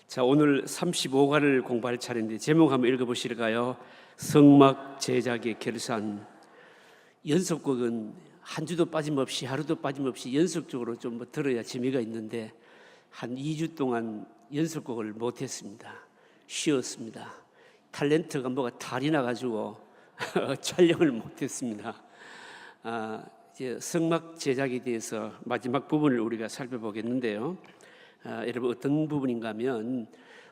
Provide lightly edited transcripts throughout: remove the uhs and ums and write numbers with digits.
자, 오늘 35가를 공부할 차례인데 제목 한번 읽어보실까요? 성막 제작의 결산. 연속곡은 한 주도 빠짐없이 하루도 빠짐없이 연속적으로 좀 들어야 재미가 있는데 한 2주 동안 연속곡을 못했습니다. 쉬었습니다. 탤런트가 뭐가 탈이 나가지고 촬영을 못했습니다. 이제 성막 제작에 대해서 마지막 부분을 우리가 살펴보겠는데요. 여러분 어떤 부분인가 하면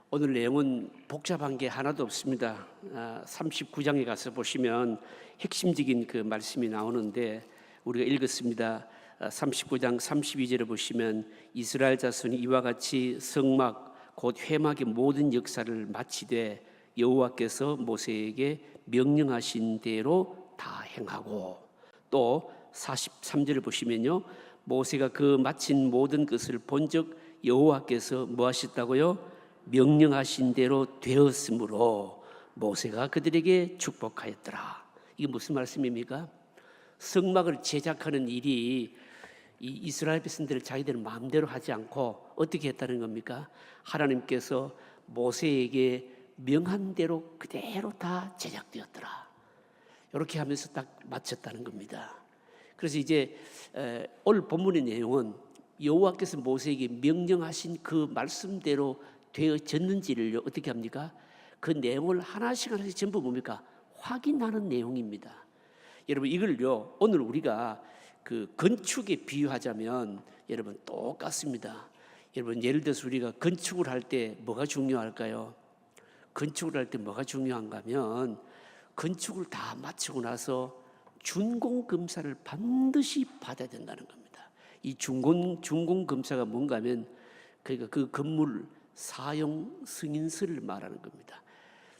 오늘 내용은 복잡한 게 하나도 없습니다. 39장에 가서 보시면 핵심적인 그 말씀이 나오는데 우리가 읽었습니다. 39장 32절을 보시면 이스라엘 자손이 이와 같이 성막 곧 회막의 모든 역사를 마치되 여호와께서 모세에게 명령하신 대로 다 행하고, 또 43절을 보시면요, 모세가 그 마친 모든 것을 본즉 여호와께서 뭐 하셨다고요? 명령하신 대로 되었으므로 모세가 그들에게 축복하였더라. 이게 무슨 말씀입니까? 성막을 제작하는 일이 이 이스라엘 백성들을 자기들 마음대로 하지 않고 어떻게 했다는 겁니까? 하나님께서 모세에게 명한 대로 그대로 다 제작되었더라. 이렇게 하면서 딱 마쳤다는 겁니다. 그래서 이제 오늘 본문의 내용은 여호와께서 모세에게 명령하신 그 말씀대로 되어졌는지를 어떻게 합니까? 그 내용을 하나씩 전부 뭡니까? 확인하는 내용입니다. 여러분 이걸요, 오늘 우리가 그 건축에 비유하자면 여러분 똑같습니다. 여러분 예를 들어서 우리가 건축을 할 때 뭐가 중요할까요? 건축을 할 때 뭐가 중요한가 하면 건축을 다 마치고 나서 준공검사를 반드시 받아야 된다는 겁니다. 이 준공검사가 뭔가 하면 그러니까 그 건물 사용 승인서를 말하는 겁니다.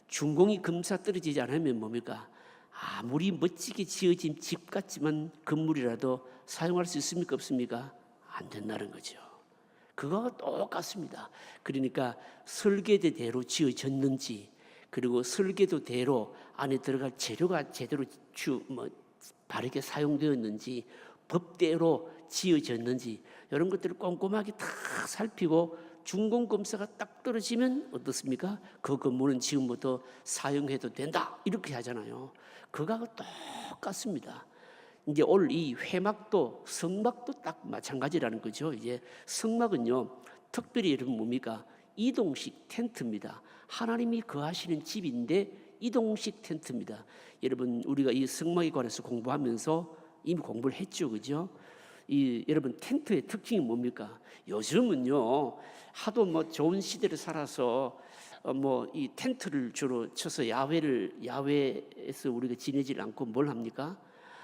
준공이 검사 떨어지지 않으면 뭡니까? 아무리 멋지게 지어진 집 같지만 건물이라도 사용할 수 있습니까? 없습니까? 안 된다는 거죠. 그거와 똑같습니다. 그러니까 설계대로 지어졌는지, 그리고 설계도대로 안에 들어갈 재료가 제대로 바르게 사용되었는지, 법대로 지어졌는지 이런 것들을 꼼꼼하게 다 살피고 준공검사가 딱 떨어지면 어떻습니까? 그 건물은 지금부터 사용해도 된다 이렇게 하잖아요. 그거하고 똑같습니다. 이제 오늘 이 회막도 성막도 딱 마찬가지라는 거죠. 이제 성막은요, 특별히 여러분 뭡니까? 이동식 텐트입니다. 하나님이 거하시는 집인데 이동식 텐트입니다. 여러분 우리가 이 성막에 관해서 공부하면서 이미 공부를 했죠, 그죠? 여러분 텐트의 특징이 뭡니까? 요즘은요 하도 뭐 좋은 시대를 살아서 이 텐트를 주로 쳐서 야외에서 우리가 지내질 않고 뭘 합니까?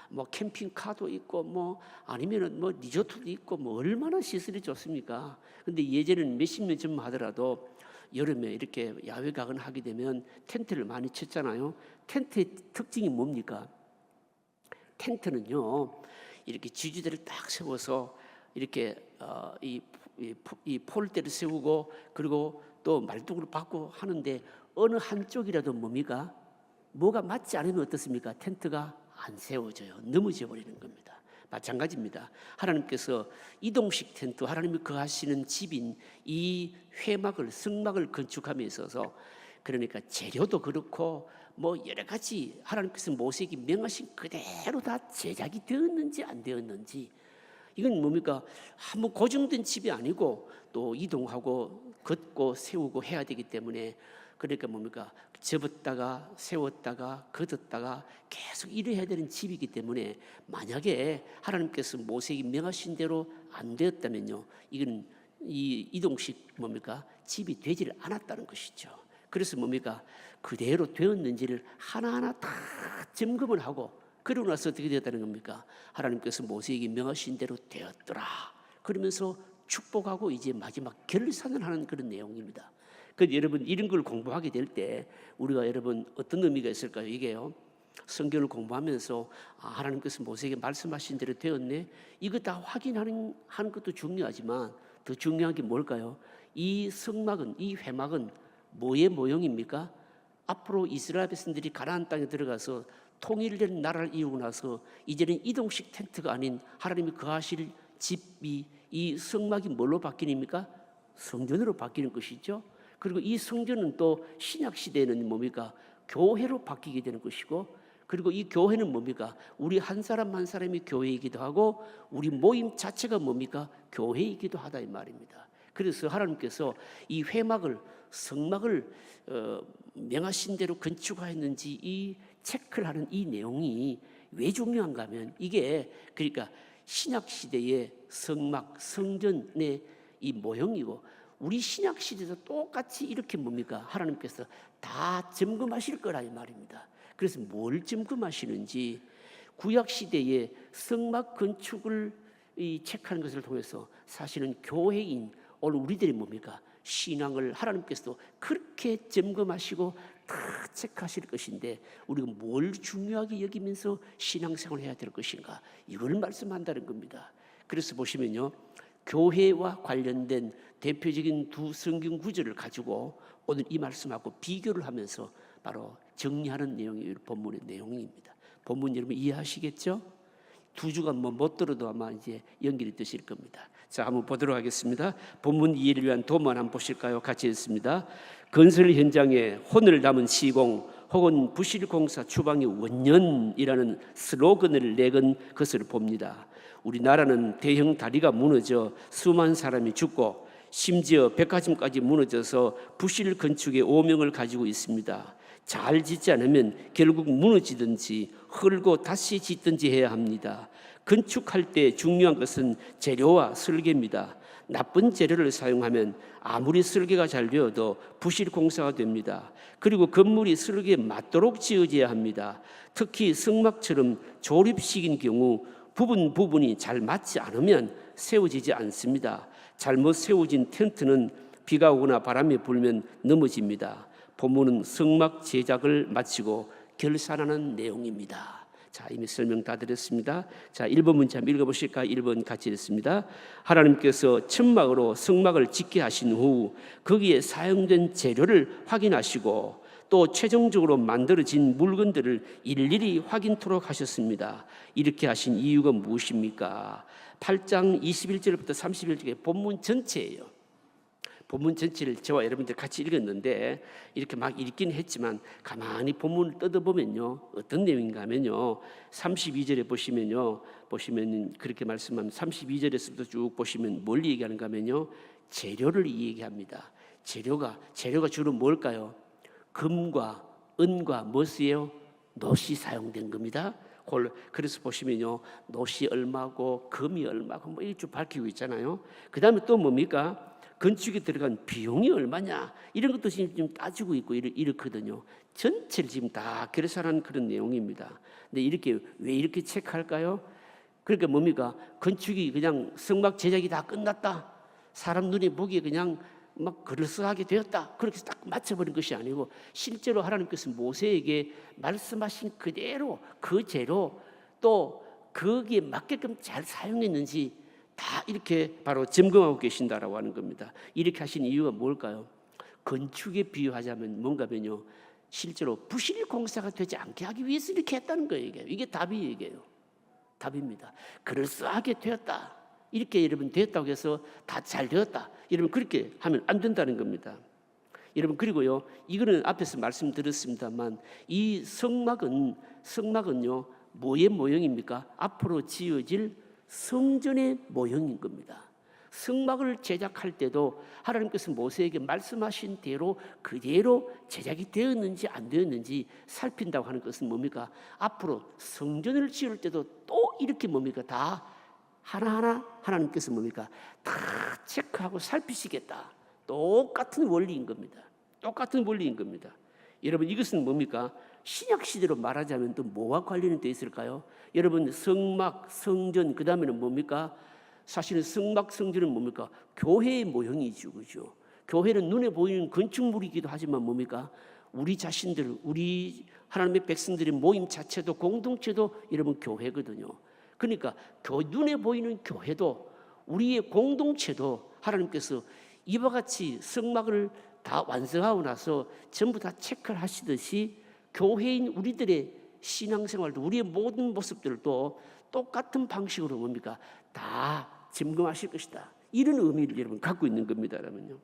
뭐 캠핑카도 있고 뭐 아니면은 뭐 리조트도 있고 뭐 얼마나 시설이 좋습니까? 근데 예전에는 몇십 년 전만 하더라도 여름에 이렇게 야외 가거나 하게 되면 텐트를 많이 쳤잖아요. 텐트의 특징이 뭡니까? 텐트는요 이렇게 지지대를 딱 세워서 이렇게 이 폴대를 세우고 그리고 또 말뚝을 박고 하는데 어느 한쪽이라도 뭡니까? 뭐가 맞지 않으면 어떻습니까? 텐트가 안 세워져요. 넘어져 버리는 겁니다. 마찬가지입니다. 하나님께서 이동식 텐트, 하나님이 거하시는 집인 이 회막을 성막을 건축함에 있어서 그러니까 재료도 그렇고 뭐 여러 가지 하나님께서 모세에게 명하신 그대로 다 제작이 되었는지 안 되었는지, 이건 뭡니까? 한번 고정된 집이 아니고 또 이동하고 걷고 세우고 해야 되기 때문에 그러니까 뭡니까? 접었다가 세웠다가 걷었다가 계속 일을 해야 되는 집이기 때문에 만약에 하나님께서 모세에게 명하신 대로 안 되었다면요, 이건 이 이동식 뭡니까? 집이 되지를 않았다는 것이죠. 그래서 뭡니까? 그대로 되었는지를 하나하나 다 점검을 하고 그러고 나서 어떻게 되었다는 겁니까? 하나님께서 모세에게 명하신 대로 되었더라. 그러면서 축복하고 이제 마지막 결산을 하는 그런 내용입니다. 그래서 여러분 이런 걸 공부하게 될 때 우리가 여러분 어떤 의미가 있을까요? 이게요, 성경을 공부하면서 하나님께서 모세에게 말씀하신 대로 되었네, 이거 다 확인하는 것도 중요하지만 더 중요한 게 뭘까요? 이 성막은, 이 회막은 뭐의 모형입니까? 앞으로 이스라엘 백성들이 가나안 땅에 들어가서 통일된 나라를 이루고 나서 이제는 이동식 텐트가 아닌 하나님이 거하실 집이, 이 성막이 뭘로 바뀌니까? 성전으로 바뀌는 것이죠. 그리고 이 성전은 또 신약 시대에는 뭡니까? 교회로 바뀌게 되는 것이고, 그리고 이 교회는 뭡니까? 우리 한 사람 한 사람이 교회이기도 하고 우리 모임 자체가 뭡니까? 교회이기도 하다 이 말입니다. 그래서 하나님께서 이 회막을 성막을 명하신 대로 건축하였는지 이 체크를 하는 이 내용이 왜 중요한가 하면 이게 그러니까 신약 시대의 성막 성전의 이 모형이고 우리 신약 시대에서 똑같이 이렇게 뭡니까? 하나님께서 다 점검하실 거라 이 말입니다. 그래서 뭘 점검하시는지 구약 시대의 성막 건축을 체크하는 것을 통해서 사실은 교회인 오늘 우리들이 뭡니까? 신앙을 하나님께서도 그렇게 점검하시고 다 체크하실 것인데 우리가 뭘 중요하게 여기면서 신앙생활을 해야 될 것인가? 이걸 말씀한다는 겁니다. 그래서 보시면요. 교회와 관련된 대표적인 두 성경 구절을 가지고 오늘 이 말씀하고 비교를 하면서 바로 정리하는 내용이 본문의 내용입니다. 본문 여러분 이해하시겠죠? 두 주간 못 들어도 아마 이제 연결이 되실 겁니다. 자, 한번 보도록 하겠습니다. 본문 이해를 위한 도만 한번 보실까요? 같이 읽습니다. 건설 현장에 혼을 담은 시공 혹은 부실공사 추방의 원년이라는 슬로건을 내건 것을 봅니다. 우리나라는 대형 다리가 무너져 수많은 사람이 죽고 심지어 백화점까지 무너져서 부실 건축의 오명을 가지고 있습니다. 잘 짓지 않으면 결국 무너지든지 헐고 다시 짓든지 해야 합니다. 건축할 때 중요한 것은 재료와 설계입니다. 나쁜 재료를 사용하면 아무리 설계가 잘 되어도 부실 공사가 됩니다. 그리고 건물이 설계에 맞도록 지어져야 합니다. 특히 성막처럼 조립식인 경우 부분이 잘 맞지 않으면 세워지지 않습니다. 잘못 세워진 텐트는 비가 오거나 바람이 불면 넘어집니다. 본문은 성막 제작을 마치고 결산하는 내용입니다. 자, 이미 설명 다 드렸습니다. 자, 1번 문제 한번 읽어보실까요? 1번 같이 읽습니다. 하나님께서 천막으로 성막을 짓게 하신 후 거기에 사용된 재료를 확인하시고 또 최종적으로 만들어진 물건들을 일일이 확인토록 하셨습니다. 이렇게 하신 이유가 무엇입니까? 8장 21절부터 31절의 본문 전체예요. 본문 전체를 저와 여러분들 같이 읽었는데 이렇게 막 읽긴 했지만 가만히 본문을 뜯어보면요 어떤 내용인가 하면요 32절에 보시면 그렇게 말씀하면 32절에서부터 쭉 보시면 뭘 얘기하는가 하면요 재료를 얘기합니다. 재료가 주로 뭘까요? 금과 은과 무엇이에요? 놋이 사용된 겁니다. 그래서 보시면요 놋이 얼마고 금이 얼마고 뭐 이렇게 밝히고 있잖아요. 그 다음에 또 뭡니까? 건축에 들어간 비용이 얼마냐 이런 것도 지금 따지고 있고 이렇거든요. 전체를 지금 다 계산하는 그런 내용입니다. 근데 왜 이렇게 체크할까요? 그러니까 뭡니까? 건축이 그냥 성막 제작이 다 끝났다. 사람 눈에 보기에 그냥 막 그럴싸하게 되었다. 그렇게 딱 맞춰버린 것이 아니고 실제로 하나님께서 모세에게 말씀하신 그대로 그 재료 또 거기에 맞게끔 잘 사용했는지 다 이렇게 바로 점검하고 계신다라고 하는 겁니다. 이렇게 하신 이유가 뭘까요? 건축에 비유하자면 뭔가면요 실제로 부실 공사가 되지 않게 하기 위해서 이렇게 했다는 거예요. 이게 답입니다. 그럴싸하게 되었다. 이렇게 여러분 되었다고 해서 다 잘 되었다. 여러분 그렇게 하면 안 된다는 겁니다. 여러분 그리고요 이거는 앞에서 말씀드렸습니다만 이 성막은요 뭐의 모형입니까? 앞으로 지어질 성전의 모형인 겁니다. 성막을 제작할 때도 하나님께서 모세에게 말씀하신 대로 그대로 제작이 되었는지 안 되었는지 살핀다고 하는 것은 뭡니까? 앞으로 성전을 지을 때도 또 이렇게 뭡니까? 다 하나하나 하나님께서 뭡니까? 다 체크하고 살피시겠다. 똑같은 원리인 겁니다. 여러분 이것은 뭡니까? 신약 시대로 말하자면 또 뭐와 관련이 되어 있을까요? 여러분 성막, 성전 그 다음에는 뭡니까? 사실은 성막, 성전은 뭡니까? 교회의 모형이죠, 그죠? 교회는 눈에 보이는 건축물이기도 하지만 뭡니까? 우리 자신들, 우리 하나님의 백성들의 모임 자체도 공동체도 여러분 교회거든요. 그러니까 눈에 보이는 교회도 우리의 공동체도 하나님께서 이와 같이 성막을 다 완성하고 나서 전부 다 체크를 하시듯이 교회인 우리들의 신앙생활도 우리의 모든 모습들도 똑같은 방식으로 뭡니까? 다 점검하실 것이다. 이런 의미를 여러분 갖고 있는 겁니다. 여러분요.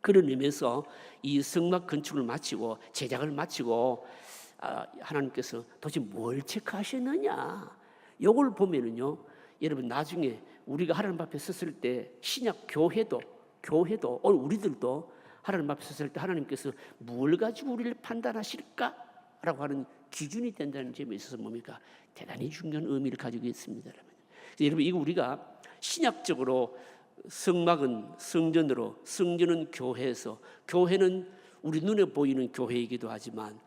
그런 의미에서 이 성막 건축을 마치고 제작을 마치고 하나님께서 도대체 뭘 체크하셨느냐, 요걸 보면은요, 여러분 나중에 우리가 하나님 앞에 섰을 때 신약 교회도 오늘 우리들도 하나님 앞에 섰을 때 하나님께서 뭘 가지고 우리를 판단하실까라고 하는 기준이 된다는 점에 있어서 뭡니까? 대단히 중요한 의미를 가지고 있습니다. 여러분 이거 우리가 신약적으로 성막은 성전으로, 성전은 교회에서, 교회는 우리 눈에 보이는 교회이기도 하지만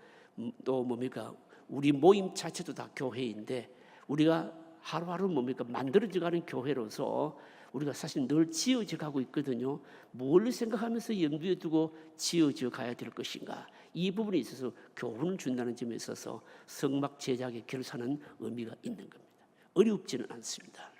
또 뭡니까? 우리 모임 자체도 다 교회인데 우리가 하루하루 뭡니까? 만들어져가는 교회로서 우리가 사실 늘 지어져 가고 있거든요. 뭘 생각하면서 염두에 두고 지어져 가야 될 것인가? 이 부분에 있어서 교훈을 준다는 점에 있어서 성막 제작의 결사는 의미가 있는 겁니다. 어렵지는 않습니다.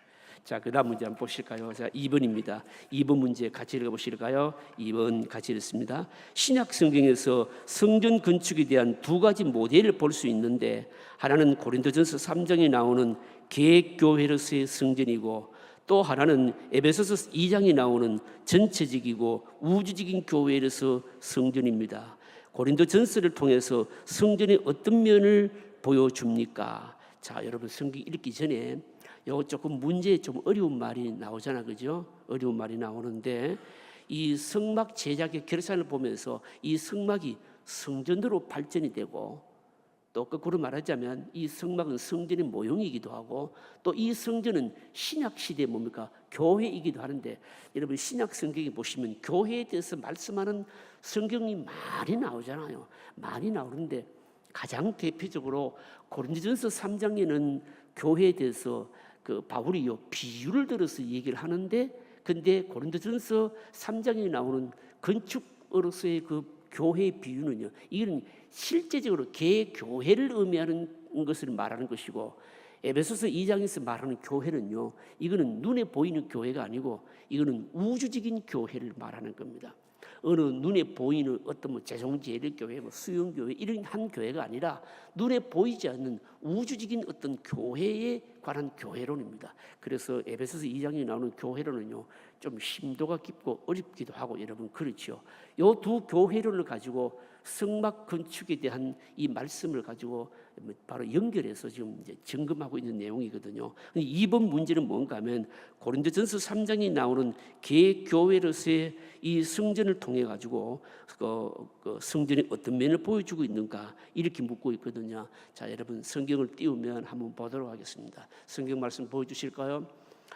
자, 그 다음 문제 한번 보실까요? 자, 2번입니다. 2번 문제 같이 읽어보실까요? 2번 같이 읽습니다. 신약 성경에서 성전 건축에 대한 두 가지 모델을 볼 수 있는데, 하나는 고린도전서 3장에 나오는 계획교회로서의 성전이고, 또 하나는 에베소서 2장에 나오는 전체적이고 우주적인 교회로서 성전입니다. 고린도전서를 통해서 성전의 어떤 면을 보여줍니까? 자, 여러분 성경 읽기 전에 요 조금 문제에 좀 어려운 말이 나오잖아, 그죠? 어려운 말이 나오는데, 이 성막 제작의 결산을 보면서 이 성막이 성전으로 발전이 되고, 또 거꾸로 말하자면 이 성막은 성전의 모형이기도 하고, 또 이 성전은 신약 시대에 뭡니까? 교회이기도 하는데, 여러분 신약 성경에 보시면 교회에 대해서 말씀하는 성경이 많이 나오잖아요. 많이 나오는데 가장 대표적으로 고린도전서 3장에는 교회에 대해서 그 바울이요 비유를 들어서 얘기를 하는데, 근데 고린도전서 3장에 나오는 건축으로서의 그 교회의 비유는요, 이건 실제적으로 개교회를 의미하는 것을 말하는 것이고, 에베소서 2장에서 말하는 교회는요, 이거는 눈에 보이는 교회가 아니고 이거는 우주적인 교회를 말하는 겁니다. 어느 눈에 보이는 어떤 재종제일교회, 수영교회 이런 한 교회가 아니라 눈에 보이지 않는 우주적인 어떤 교회에 관한 교회론입니다. 그래서 에베소서 2장에 나오는 교회론은요, 좀 심도가 깊고 어렵기도 하고, 여러분 그렇죠. 이 두 교회론을 가지고 성막 건축에 대한 이 말씀을 가지고 바로 연결해서 지금 이제 점검하고 있는 내용이거든요. 이번 문제는 뭔가 하면 고린도전서 3장에 나오는 개교회로서의 이 성전을 통해 가지고 그 성전의 어떤 면을 보여주고 있는가, 이렇게 묻고 있거든요. 자, 여러분 성경을 띄우면 한번 보도록 하겠습니다. 성경 말씀 보여주실까요?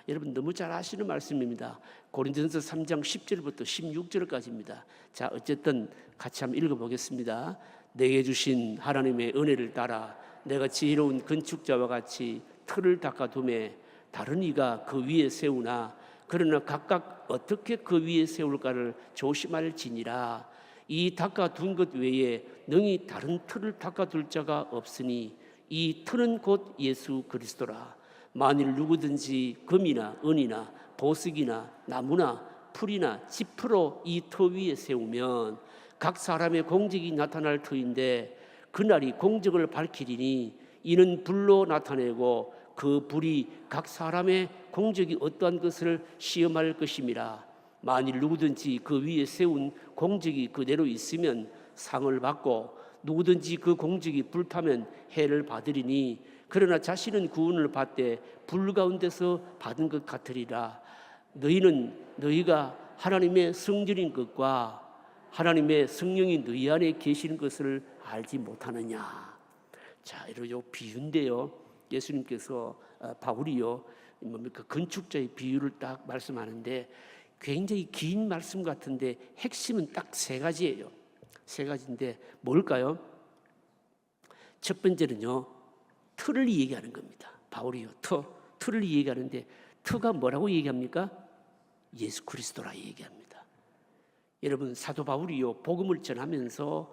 여러분 너무 잘 아시는 말씀입니다. 고린도전서 3장 10절부터 16절까지입니다. 자, 어쨌든 같이 한번 읽어보겠습니다. 내게 주신 하나님의 은혜를 따라 내가 지혜로운 건축자와 같이 틀을 닦아두매 다른 이가 그 위에 세우나, 그러나 각각 어떻게 그 위에 세울까를 조심할지니라. 이 닦아둔 것 외에 능히 다른 틀을 닦아둘 자가 없으니 이 틀은 곧 예수 그리스도라. 만일 누구든지 금이나 은이나 보석이나 나무나 풀이나 지프로 이 터 위에 세우면 각 사람의 공적이 나타날 터인데, 그날이 공적을 밝히리니 이는 불로 나타내고 그 불이 각 사람의 공적이 어떠한 것을 시험할 것임이라. 만일 누구든지 그 위에 세운 공적이 그대로 있으면 상을 받고, 누구든지 그 공적이 불타면 해를 받으리니, 그러나 자신은 구원을 받되 불 가운데서 받은 것 같으리라. 너희는 너희가 하나님의 성전인 것과 하나님의 성령이 너희 안에 계시는 것을 알지 못하느냐. 자, 이런 비유인데요, 예수님께서 바울이요 뭡니까? 건축자의 비유를 딱 말씀하는데 굉장히 긴 말씀 같은데 핵심은 딱 세 가지예요. 세 가지인데 뭘까요? 첫 번째는요, 틀을 얘기하는 겁니다. 바울이요 틀을 얘기하는데, 틀가 뭐라고 얘기합니까? 예수 그리스도라 얘기합니다. 여러분 사도 바울이요 복음을 전하면서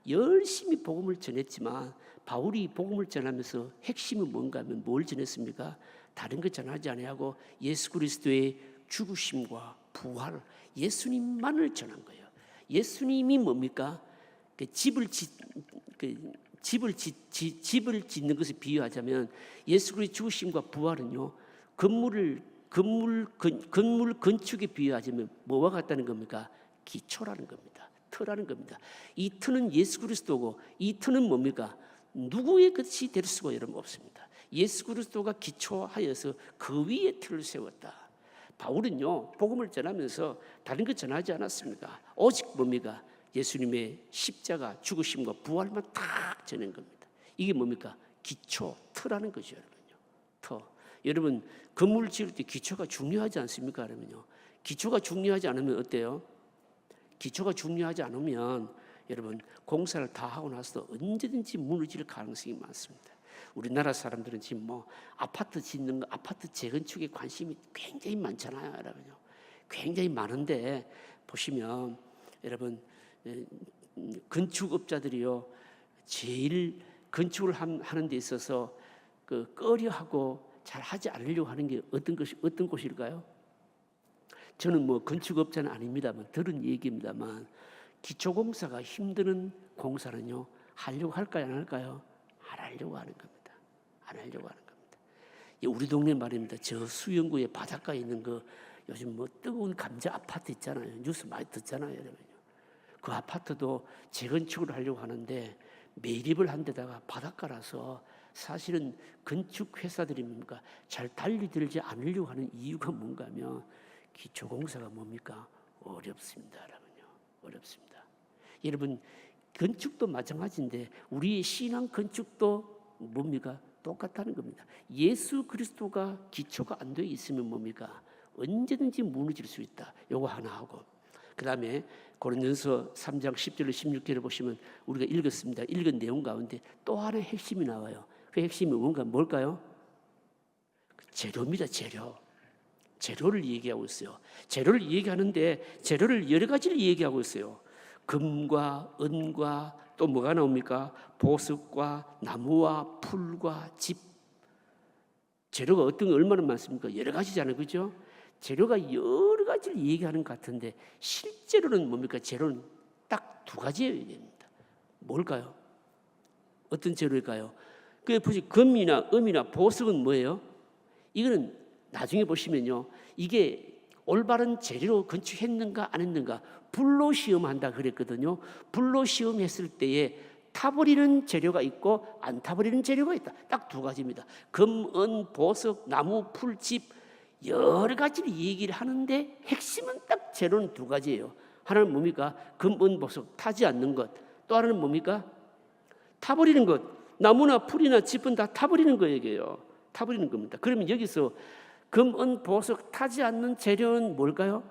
열심히 복음을 전했지만, 바울이 복음을 전하면서 핵심은 뭔가 하면 뭘 전했습니까? 다른 것 전하지 아니하고 예수 그리스도의 죽으심과 부활, 예수님만을 전한 거예요. 예수님이 뭡니까? 집을 짓는 것을 비유하자면 예수 그리스도의 죽으심과 부활은요, 건물 건축에 비유하자면 뭐와 같다는 겁니까? 기초라는 겁니다. 터라는 겁니다. 이 터는 예수 그리스도고 이 터는 뭡니까? 누구의 것이 될 수가 여러분 없습니다. 예수 그리스도가 기초하여서 그 위에 틀을 세웠다. 바울은요 복음을 전하면서 다른 것 전하지 않았습니다. 오직 뭡니까? 예수님의 십자가 죽으심과 부활만 딱 전한 겁니다. 이게 뭡니까? 기초 터라는 거죠, 여러분요. 터. 여러분 건물 지을 때 기초가 중요하지 않습니까? 여러분요. 기초가 중요하지 않으면 어때요? 기초가 중요하지 않으면 여러분 공사를 다 하고 나서 언제든지 무너질 가능성이 많습니다. 우리나라 사람들은 지금 뭐 아파트 짓는 거, 아파트 재건축에 관심이 굉장히 많잖아요, 여러분요. 굉장히 많은데 보시면 여러분 건축업자들이요 제일 건축을 하는 데 있어서 그 꺼려하고 잘 하지 않으려고 하는 게 어떤 곳일까요? 저는 뭐 건축업자는 아닙니다만 들은 얘기입니다만 기초공사가 힘드는 공사는요 하려고 할까요, 안 할까요? 안 하려고 하는 겁니다. 안 하려고 하는 겁니다. 우리 동네 말입니다. 저 수영구의 바닷가에 있는 그 요즘 뭐 뜨거운 감자 아파트 있잖아요. 뉴스 많이 듣잖아요, 여러분요. 그 아파트도 재건축을 하려고 하는데 매립을 한 데다가 바닷가라서 사실은 건축 회사들이 뭡니까? 잘 달리들지 않으려고 하는 이유가 뭔가 하면 기초공사가 뭡니까? 어렵습니다, 여러분요. 어렵습니다. 여러분 건축도 마찬가지인데 우리의 신앙 건축도 뭡니까? 똑같다는 겁니다. 예수 그리스도가 기초가 안 되어 있으면 뭡니까? 언제든지 무너질 수 있다. 요거 하나 하고 그 다음에 고린도전서 3장 10절로 16절을 보시면 우리가 읽었습니다. 읽은 내용 가운데 또 하나의 핵심이 나와요. 그 핵심이 뭘까요? 재료입니다. 재료를 얘기하고 있어요. 재료를 얘기하는데 재료를 여러 가지를 얘기하고 있어요. 금과 은과 또 뭐가 나옵니까? 보석과 나무와 풀과 집. 재료가 어떤 게 얼마나 많습니까? 여러 가지잖아요, 그렇죠? 재료가 여러 가지를 얘기하는 것 같은데 실제로는 뭡니까? 재료는 딱 두 가지여야 됩니다. 뭘까요? 어떤 재료일까요? 그 보시 금이나 음이나 보석은 뭐예요? 이거는 나중에 보시면요, 이게 올바른 재료로 건축했는가 안 했는가 불로 시험한다 그랬거든요. 불로 시험했을 때에 타버리는 재료가 있고 안 타버리는 재료가 있다. 딱 두 가지입니다. 금, 은, 보석, 나무, 풀, 집 여러 가지를 얘기를 하는데 핵심은 딱 재료는 두 가지예요. 하나는 뭡니까? 금, 은, 보석 타지 않는 것. 또 하나는 뭡니까? 타버리는 것. 나무나 풀이나 집은 다 타버리는 거예요. 타버리는 겁니다. 그러면 여기서 금, 은, 보석 타지 않는 재료는 뭘까요?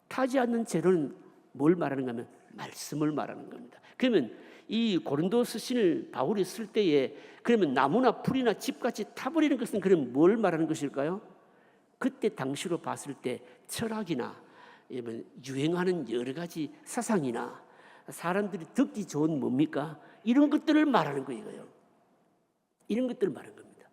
타지 않는 재료는 뭘 말하는가 하면 말씀을 말하는 겁니다. 그러면 이 고린도서 신을 바울이 쓸 때에 그러면 나무나 풀이나 집같이 타버리는 것은 그럼 뭘 말하는 것일까요? 그때 당시로 봤을 때 철학이나 유행하는 여러 가지 사상이나 사람들이 듣기 좋은 뭡니까? 이런 것들을 말하는 거예요. 이런 것들을 말하는 겁니다.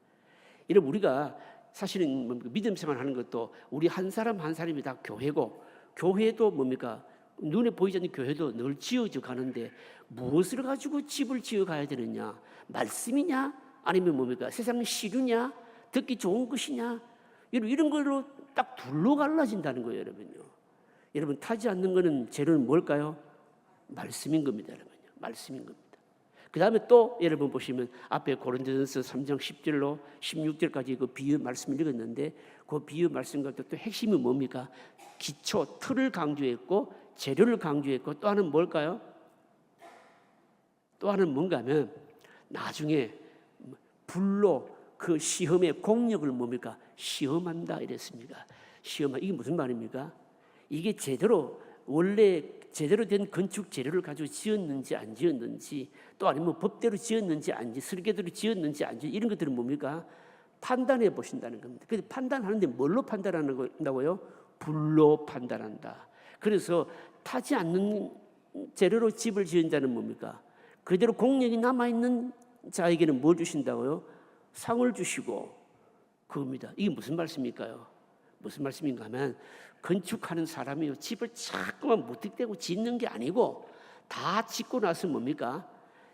여러분 우리가 사실은 믿음 생활하는 것도 우리 한 사람 한 사람이 다 교회고 교회도 뭡니까? 눈에 보이지 않는 교회도 늘 지어져 가는데 무엇을 가지고 집을 지어 가야 되느냐? 말씀이냐? 아니면 뭡니까? 세상 시류냐? 듣기 좋은 것이냐? 이런 걸로 딱 둘로 갈라진다는 거예요, 여러분요. 여러분 타지 않는 거는 재료는 뭘까요? 말씀인 겁니다, 여러분요. 말씀인 겁니다. 그 다음에 또 여러분 보시면 앞에 고린도전서 3장 10절로 16절까지 그 비유 말씀을 읽었는데 그 비유 말씀과 또 핵심이 뭡니까? 기초, 틀을 강조했고 재료를 강조했고 또 하나는 뭘까요? 또 하나는 뭔가 하면 나중에 불로 그 시험의 공력을 뭡니까? 시험한다 이랬습니다. 시험한 이게 무슨 말입니까? 이게 제대로 원래 제대로 된 건축 재료를 가지고 지었는지 안 지었는지 또 아니면 법대로 지었는지 아닌지 설계대로 지었는지 아닌지 이런 것들은 뭡니까? 판단해 보신다는 겁니다. 그래서 판단하는데 뭘로 판단한다고요? 불로 판단한다. 그래서 타지 않는 재료로 집을 지은 자는 뭡니까? 그대로 공력이 남아있는 자에게는 뭘 주신다고요? 상을 주시고 그겁니다. 이게 무슨 말씀일까요? 무슨 말씀인가 하면 건축하는 사람이 집을 자꾸만 무턱대고 짓는 게 아니고 다 짓고 나서 뭡니까?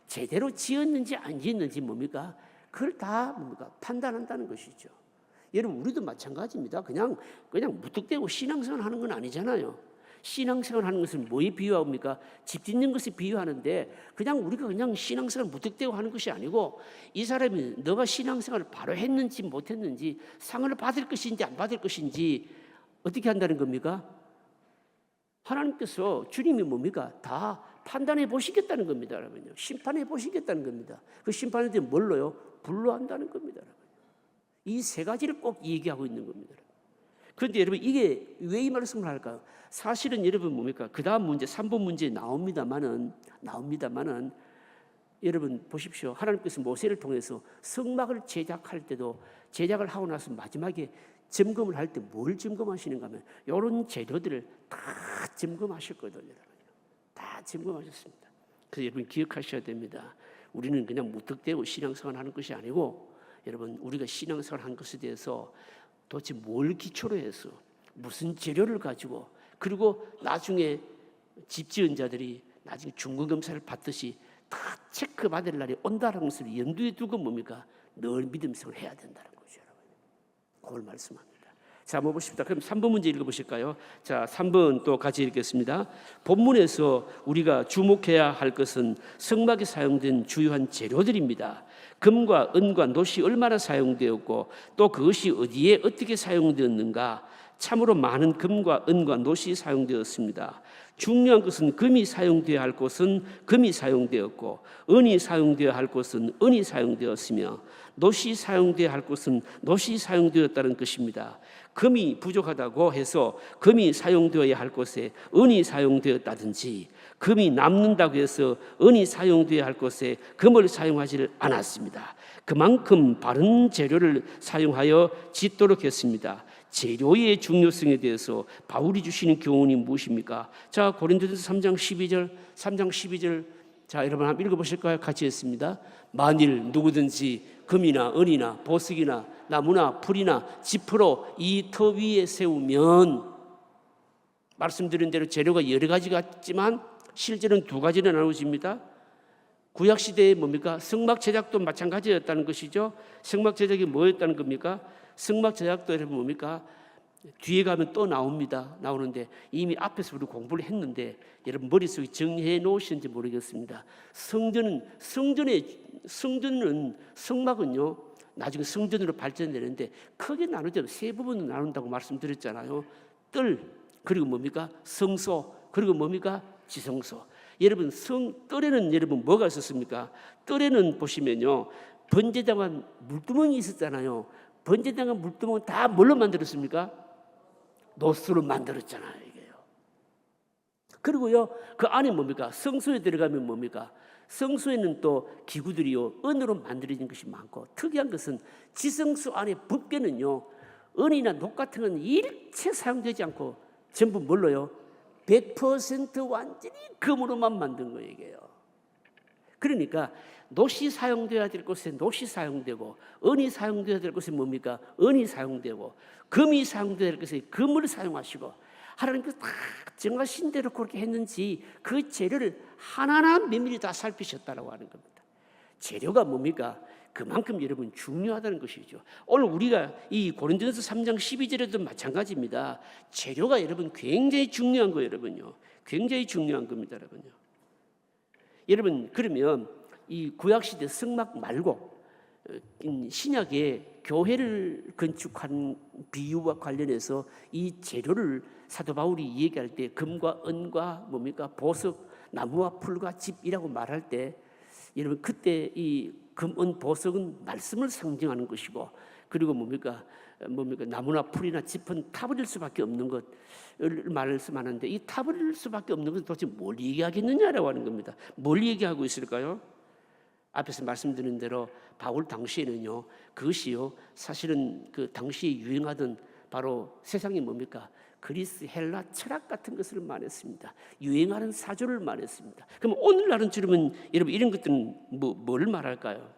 제대로 지었는지 안 지었는지 뭡니까? 그걸 다 뭡니까? 판단한다는 것이죠. 여러분 우리도 마찬가지입니다. 그냥 무턱대고 신앙생활 하는 건 아니잖아요. 신앙생활 하는 것은 뭐에 비유합니까? 집 짓는 것에 비유하는데 그냥 우리가 그냥 신앙생활 무턱대고 하는 것이 아니고 이 사람이 너가 신앙생활을 바로 했는지 못했는지 상을 받을 것인지 안 받을 것인지 어떻게 한다는 겁니까? 하나님께서 주님이 뭡니까? 다 판단해 보시겠다는 겁니다, 여러분요. 심판해 보시겠다는 겁니다. 그 심판에 대해 뭘로요? 불로 한다는 겁니다, 여러분. 이 세 가지를 꼭 얘기하고 있는 겁니다. 그런데 여러분 이게 왜 이 말씀을 할까요? 사실은 여러분 뭡니까? 그 다음 문제 3번 문제에 나옵니다만은 여러분 보십시오. 하나님께서 모세를 통해서 성막을 제작할 때도 제작을 하고 나서 마지막에 점검을 할 때 뭘 점검하시는가 하면 이런 재료들을 다 점검하셨거든요. 다 점검하셨습니다. 그래서 여러분 기억하셔야 됩니다. 우리는 그냥 무턱대고 신앙생활 하는 것이 아니고 여러분 우리가 신앙생활 한 것에 대해서 도대체 뭘 기초로 해서 무슨 재료를 가지고 그리고 나중에 집 지은 자들이 나중에 중간검사를 받듯이 다 체크받을 날이 온다는 것을 염두에 두고 뭡니까? 늘 믿음생활을 해야 된다는 거죠, 여러분. 그걸 말씀합니다. 자, 한번 보십시다. 그럼 3번 문제 읽어보실까요? 자, 3번 또 같이 읽겠습니다. 본문에서 우리가 주목해야 할 것은 성막에 사용된 주요한 재료들입니다. 금과 은과 놋이 얼마나 사용되었고 또 그것이 어디에 어떻게 사용되었는가? 참으로 많은 금과 은과 놋이 사용되었습니다. 중요한 것은 금이 사용되어야 할 곳은 금이 사용되었고 은이 사용되어야 할 곳은 은이 사용되었으며 놋이 사용되어야 할 곳은 놋이 사용되었다는 것입니다. 금이 부족하다고 해서 금이 사용되어야 할 곳에 은이 사용되었다든지 금이 남는다고 해서 은이 사용되어야 할 곳에 금을 사용하지 않았습니다. 그만큼 바른 재료를 사용하여 짓도록 했습니다. 재료의 중요성에 대해서 바울이 주시는 교훈이 무엇입니까? 자, 고린도전서 3장 12절 자, 여러분 한번 읽어보실까요? 같이 했습니다. 만일 누구든지 금이나 은이나 보석이나 나무나 풀이나 지프로 이 터 위에 세우면 말씀드린 대로 재료가 여러 가지가 있지만 실제로는 두 가지로 나누어집니다. 구약시대에 뭡니까? 성막 제작도 마찬가지였다는 것이죠. 성막 제작이 뭐였다는 겁니까? 성막 제작도 여러분 뭡니까? 뒤에 가면 또 나오는데 이미 앞에서 우리 공부를 했는데 여러분 머릿속에 정리해 놓으셨는지 모르겠습니다. 성막은요 나중에 성전으로 발전되는데 크게 나누죠. 세 부분으로 나눈다고 말씀드렸잖아요. 뜰 그리고 뭡니까? 성소 그리고 뭡니까? 지성소. 여러분 뜰에는 여러분 뭐가 있었습니까? 뜰에는 보시면요 번제당한 물두멍이 있었잖아요. 번제당한 물두멍은 다 뭘로 만들었습니까? 놋으로 만들었잖아요. 이게요. 그리고요 그 안에 뭡니까? 성소에 들어가면 뭡니까? 성소에는 또 기구들이요 은으로 만들어진 것이 많고 특이한 것은 지성소 안에 법궤는요 은이나 놋 같은 건 일체 사용되지 않고 전부 뭘로요? 100% 완전히 금으로만 만든 거예요. 이게요. 그러니까 놋이 사용되어야 될 곳에 놋이 사용되고 은이 사용되어야 될 곳에 뭡니까? 은이 사용되고 금이 사용되어야 될 곳에 금을 사용하시고 하나님께서 다 정하신 대로 그렇게 했는지 그 재료를 하나하나 면밀히 다 살피셨다고 하는 겁니다. 재료가 뭡니까? 그만큼 여러분 중요하다는 것이죠. 오늘 우리가 이 고린도전서 3장 12절에도 마찬가지입니다. 재료가 여러분 굉장히 중요한 거예요. 여러분요. 굉장히 중요한 겁니다. 여러분요. 여러분 그러면 이 구약시대 성막 말고 신약의 교회를 건축한 비유와 관련해서 이 재료를 사도 바울이 얘기할 때 금과 은과 뭡니까? 보석, 나무와 풀과 집이라고 말할 때 여러분 그때 이 금, 은, 보석은 말씀을 상징하는 것이고 그리고 뭡니까 나무나 풀이나 집은 타버릴 수밖에 없는 것을 말씀하는데 이 타버릴 수밖에 없는 것은 도대체 뭘 얘기하겠느냐라고 하는 겁니다. 뭘 얘기하고 있을까요? 앞에서 말씀드린 대로 바울 당시에는요 그것이요 사실은 그 당시에 유행하던 바로 세상이 뭡니까? 그리스 헬라 철학 같은 것을 말했습니다. 유행하는 사조를 말했습니다. 그럼 오늘날은 여러분 이런 것들은 뭘 말할까요?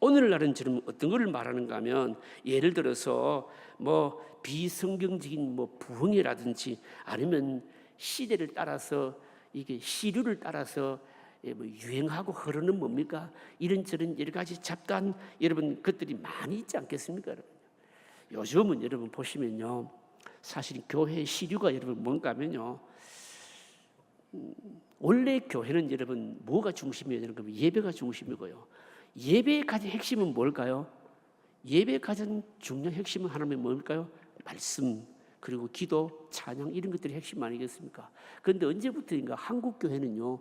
오늘날은 지금 어떤 것을 말하는가 하면 예를 들어서 뭐 비성경적인 뭐 부흥이라든지 아니면 시대를 따라서 이게 시류를 따라서 뭐 유행하고 흐르는 뭡니까? 이런저런 여러 가지 잡다한 여러분 것들이 많이 있지 않겠습니까? 여러분? 요즘은 여러분 보시면요 사실 교회 시류가 여러분 뭔가 하면요 원래 교회는 여러분 뭐가 중심이에요? 여러분 예배가 중심이고요. 예배의 가장 핵심은 뭘까요? 예배의 가장 중요한 핵심은 하나님의 뭘까요? 말씀, 그리고 기도, 찬양 이런 것들이 핵심 아니겠습니까? 그런데 언제부터인가 한국 교회는요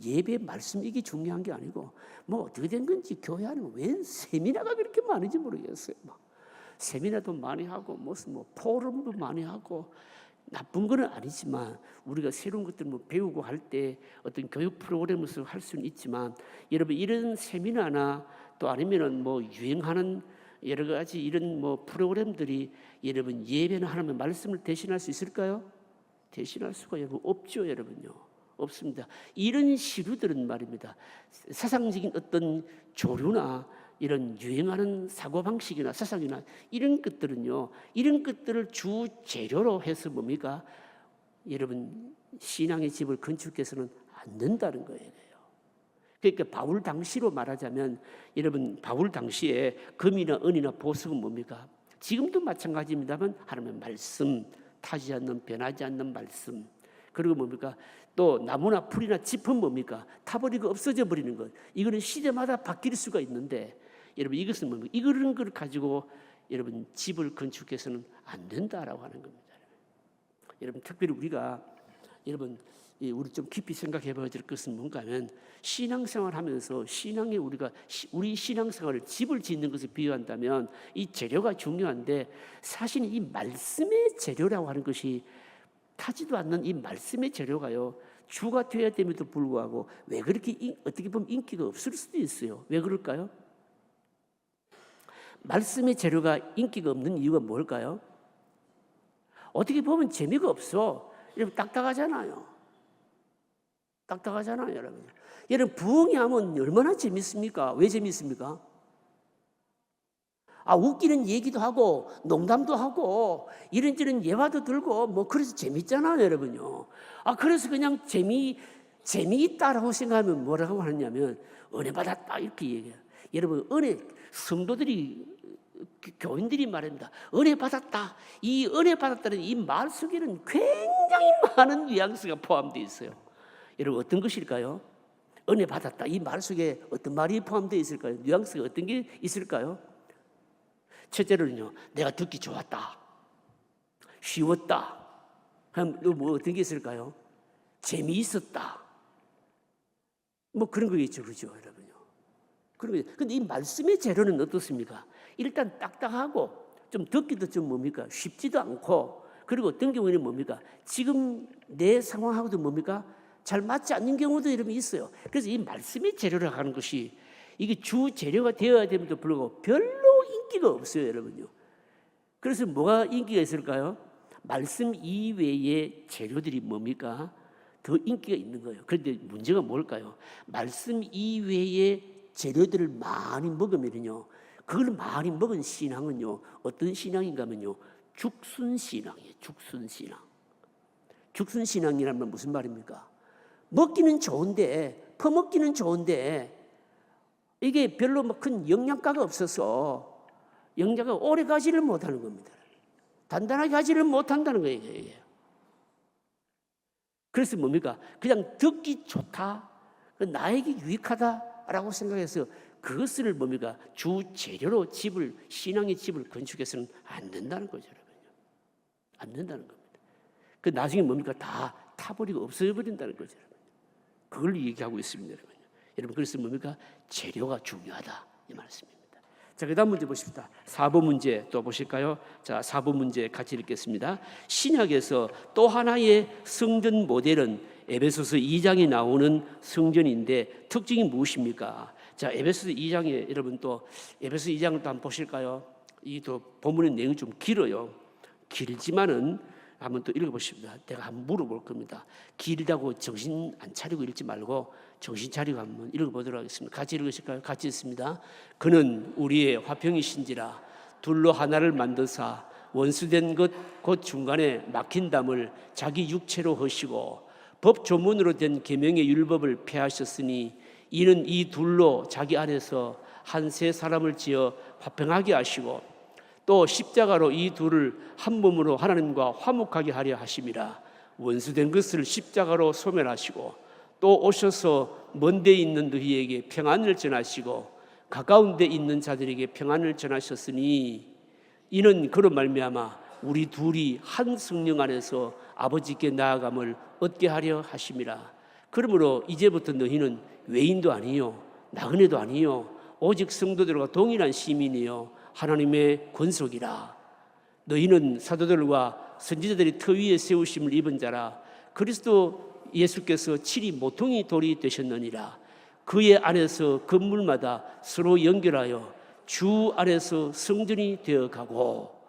예배 말씀 이게 중요한 게 아니고 뭐 어떻게 된 건지 교회 안에 웬 세미나가 그렇게 많은지 모르겠어요. 막 세미나도 많이 하고 무슨 뭐 포럼도 많이 하고 나쁜 건 아니지만 우리가 새로운 것들 뭐 배우고 할 때 어떤 교육 프로그램에서 할 수는 있지만 여러분 이런 세미나나 또 아니면은 뭐 유행하는 여러 가지 이런 뭐 프로그램들이 여러분 예배나 하나님의 말씀을 대신할 수 있을까요? 대신할 수가 여러분 없죠, 여러분요. 없습니다. 이런 시류들은 말입니다. 사상적인 어떤 조류나 이런 유행하는 사고방식이나 사상이나 이런 것들은요, 이런 것들을 주 재료로 해서 뭡니까? 여러분, 신앙의 집을 건축해서는 안 된다는 거예요. 그러니까 바울 당시로 말하자면 여러분, 바울 당시에 금이나 은이나 보석은 뭡니까? 지금도 마찬가지입니다만 하나님의 말씀, 타지 않는 변하지 않는 말씀. 그리고 뭡니까? 또 나무나 풀이나 짚은 뭡니까? 타버리고 없어져 버리는 것. 이거는 시대마다 바뀔 수가 있는데 여러분 이것은 뭡니까? 이런 걸 가지고 여러분 집을 건축해서는 안 된다라고 하는 겁니다. 여러분 특별히 우리가 여러분 우리 좀 깊이 생각해 봐야 될 것은 뭔가 하면 신앙생활 하면서 신앙에 우리 신앙생활을 집을 짓는 것을 비유한다면 이 재료가 중요한데 사실 이 말씀의 재료라고 하는 것이 타지도 않는 이 말씀의 재료가요 주가 되어야 됨에도 불구하고 왜 그렇게 어떻게 보면 인기가 없을 수도 있어요. 왜 그럴까요? 말씀의 재료가 인기가 없는 이유가 뭘까요? 어떻게 보면 재미가 없어. 여러분 딱딱하잖아요. 딱딱하잖아요, 여러분. 여러분 부흥이 하면 얼마나 재밌습니까? 왜 재밌습니까? 웃기는 얘기도 하고 농담도 하고 이런저런 예화도 들고 뭐 그래서 재밌잖아요, 여러분요. 그래서 그냥 재미있다라고 생각하면 뭐라고 하느냐면 은혜 받았다 이렇게 얘기해요. 여러분 은혜 성도들이 교인들이 말합니다. 은혜 받았다. 이 은혜 받았다는 이 말 속에는 굉장히 많은 뉘앙스가 포함되어 있어요. 여러분 어떤 것일까요? 은혜 받았다. 이 말 속에 어떤 말이 포함되어 있을까요? 뉘앙스가 어떤 게 있을까요? 첫째로는요, 내가 듣기 좋았다, 쉬웠다. 그럼 뭐 어떤 게 있을까요? 재미있었다. 뭐 그런 거겠죠, 그렇죠, 여러분요. 그런데 이 말씀의 재료는 어떻습니까? 일단 딱딱하고 좀 듣기도 좀 뭡니까? 쉽지도 않고 그리고 어떤 경우에는 뭡니까? 지금 내 상황하고도 뭡니까? 잘 맞지 않는 경우도 여러분 있어요. 그래서 이 말씀의 재료라고 하는 것이 이게 주 재료가 되어야 됨에도 불구하고 별로 인기가 없어요, 여러분요. 그래서 뭐가 인기가 있을까요? 말씀 이외의 재료들이 뭡니까? 더 인기가 있는 거예요. 그런데 문제가 뭘까요? 말씀 이외의 재료들을 많이 먹으면요, 그걸 많이 먹은 신앙은요, 어떤 신앙인가 하면요, 죽순신앙이에요. 죽순신앙. 죽순신앙이라면 무슨 말입니까? 먹기는 좋은데, 퍼먹기는 좋은데 이게 별로 큰 영양가가 없어서 영양가 오래 가지를 못하는 겁니다. 단단하게 가지를 못한다는 거예요. 이게. 그래서 뭡니까? 그냥 듣기 좋다, 나에게 유익하다라고 생각해서 그것을 뭡니까? 주 재료로 신앙의 집을 건축해서는 안 된다는 거죠, 여러분요. 안 된다는 겁니다. 그 나중에 뭡니까? 다 타버리고 없어져 버린다는 거죠, 여러분. 그걸 얘기하고 있습니다, 여러분. 여러분 그래서 뭡니까? 재료가 중요하다 이 말씀입니다. 자, 그다음 문제 보십시다. 4번 문제 또 보실까요? 자, 4번 문제 같이 읽겠습니다. 신약에서 또 하나의 성전 모델은 에베소서 2장에 나오는 성전인데 특징이 무엇입니까? 자, 에베소서 2장에 여러분 또 에베소서 2장을 또 한번 보실까요? 이 또 본문의 내용이 좀 길어요. 길지만은 한번 또 읽어보십니다. 내가 한번 물어볼 겁니다. 길다고 정신 안 차리고 읽지 말고 정신 차리고 한번 읽어보도록 하겠습니다. 같이 읽으실까요? 같이 읽습니다. 그는 우리의 화평이신지라 둘로 하나를 만드사 원수된 것 곧 중간에 막힌 담을 자기 육체로 허시고 법 조문으로 된 계명의 율법을 폐하셨으니 이는 이 둘로 자기 안에서 한 세 사람을 지어 화평하게 하시고 또 십자가로 이 둘을 한 몸으로 하나님과 화목하게 하려 하심이라. 원수된 것을 십자가로 소멸하시고 또 오셔서 먼 데 있는 너희에게 평안을 전하시고 가까운 데 있는 자들에게 평안을 전하셨으니 이는 그로 말미암아 우리 둘이 한 성령 안에서 아버지께 나아감을 얻게 하려 하심이라. 그러므로 이제부터 너희는 외인도 아니요 나그네도 아니요 오직 성도들과 동일한 시민이요 하나님의 권속이라. 너희는 사도들과 선지자들이 터 위에 세우심을 입은 자라. 그리스도 예수께서 칠이 모퉁이 돌이 되셨느니라. 그의 안에서 건물마다 서로 연결하여 주 안에서 성전이 되어가고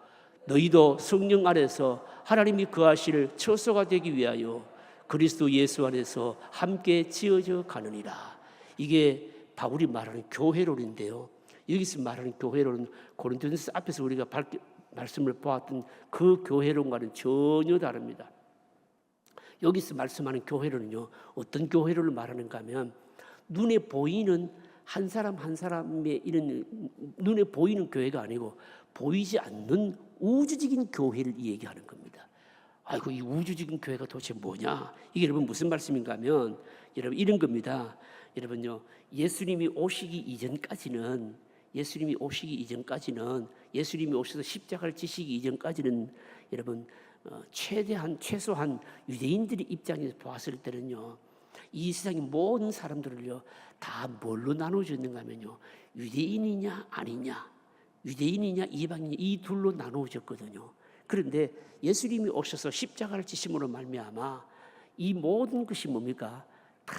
너희도 성령 안에서 하나님이 거하실 처소가 되기 위하여 그리스도 예수 안에서 함께 지어져 가느니라. 이게 바울이 말하는 교회론인데요. 여기서 말하는 교회론은 고린도전서 앞에서 우리가 말씀을 보았던 그 교회론과는 전혀 다릅니다. 여기서 말씀하는 교회론은요, 어떤 교회론을 말하는가 하면 눈에 보이는 한 사람 한 사람의 이런 눈에 보이는 교회가 아니고 보이지 않는 우주적인 교회를 얘기하는 겁니다. 아이고, 이 우주적인 교회가 도대체 뭐냐? 이게 여러분 무슨 말씀인가 하면 여러분 이런 겁니다. 여러분요, 예수님이 오시기 이전까지는 예수님이 오셔서 십자가를 지시기 이전까지는 여러분 최소한 유대인들의 입장에서 보았을 때는요, 이 세상의 모든 사람들을요 다 뭘로 나누어졌는가 하면요, 유대인이냐 아니냐, 유대인이냐 이방인이냐 이 둘로 나누어졌거든요. 그런데 예수님이 오셔서 십자가를 지심으로 말미암아 이 모든 것이 뭡니까? 다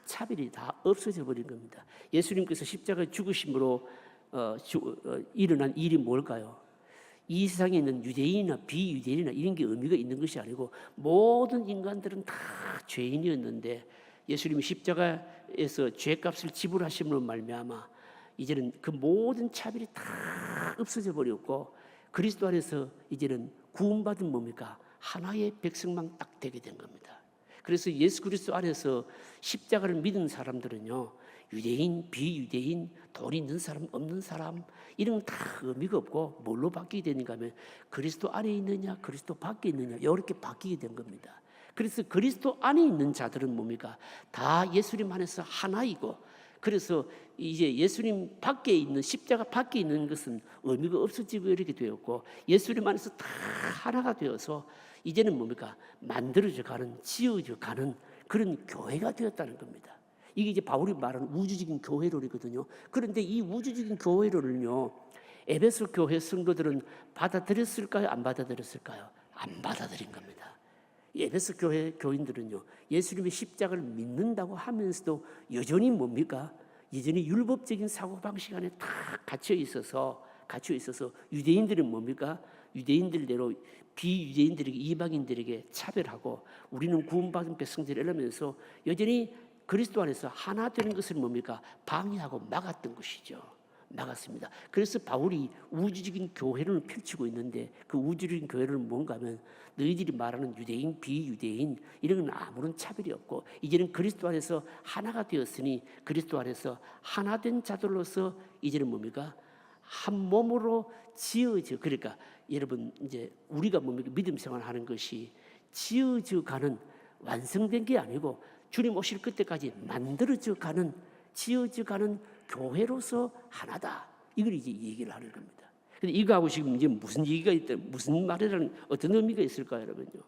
차별이 다 없어져 버린 겁니다. 예수님께서 십자가에 죽으심으로 일어난 일이 뭘까요? 이 세상에 있는 유대인이나 비유대인이나 이런 게 의미가 있는 것이 아니고 모든 인간들은 다 죄인이었는데 예수님이 십자가에서 죄값을 지불하심으로 말미암아 이제는 그 모든 차별이 다 없어져 버렸고 그리스도 안에서 이제는 구원받은 뭡니까? 하나의 백성만 딱 되게 된 겁니다. 그래서 예수 그리스도 안에서 십자가를 믿은 사람들은요, 유대인, 비유대인, 돈 있는 사람, 없는 사람 이런 건 다 의미가 없고 뭘로 바뀌게 되는가 하면 그리스도 안에 있느냐, 그리스도 밖에 있느냐 이렇게 바뀌게 된 겁니다. 그래서 그리스도 안에 있는 자들은 뭡니까? 다 예수님 안에서 하나이고, 그래서 이제 예수님 밖에 있는 십자가 밖에 있는 것은 의미가 없어지고 이렇게 되었고 예수님 안에서 다 하나가 되어서 이제는 뭡니까? 만들어져 가는, 지어져 가는 그런 교회가 되었다는 겁니다. 이게 이제 바울이 말하는 우주적인 교회론이거든요. 그런데 이 우주적인 교회론을요, 에베소 교회 성도들은 받아들였을까요? 안 받아들였을까요? 안 받아들인 겁니다. 에베소 교회 교인들은요, 예수님의 십자가를 믿는다고 하면서도 여전히 뭡니까? 여전히 율법적인 사고방식 안에 다 갇혀 있어서 유대인들은 뭡니까? 유대인들대로 비유대인들에게, 이방인들에게 차별하고 우리는 구원받은 백성들 이러면서 여전히 그리스도 안에서 하나 되는 것을 뭡니까? 방해하고 막았던 것이죠. 막았습니다. 그래서 바울이 우주적인 교회를 펼치고 있는데 그 우주적인 교회는 뭔가 하면 너희들이 말하는 유대인, 비유대인 이런 건 아무런 차별이 없고 이제는 그리스도 안에서 하나가 되었으니 그리스도 안에서 하나 된 자들로서 이제는 뭡니까? 한 몸으로 지어져, 그러니까 여러분 이제 우리가 뭡니까? 믿음 생활하는 것이 지어져 가는, 완성된 게 아니고 주님 오실 그때까지 만들어져 가는, 지어져 가는 교회로서 하나다. 이걸 이제 얘기를 하는 겁니다. 근데 이거하고 지금 이제 무슨 얘기가 있다, 무슨 말이라는 어떤 의미가 있을까요, 여러분요?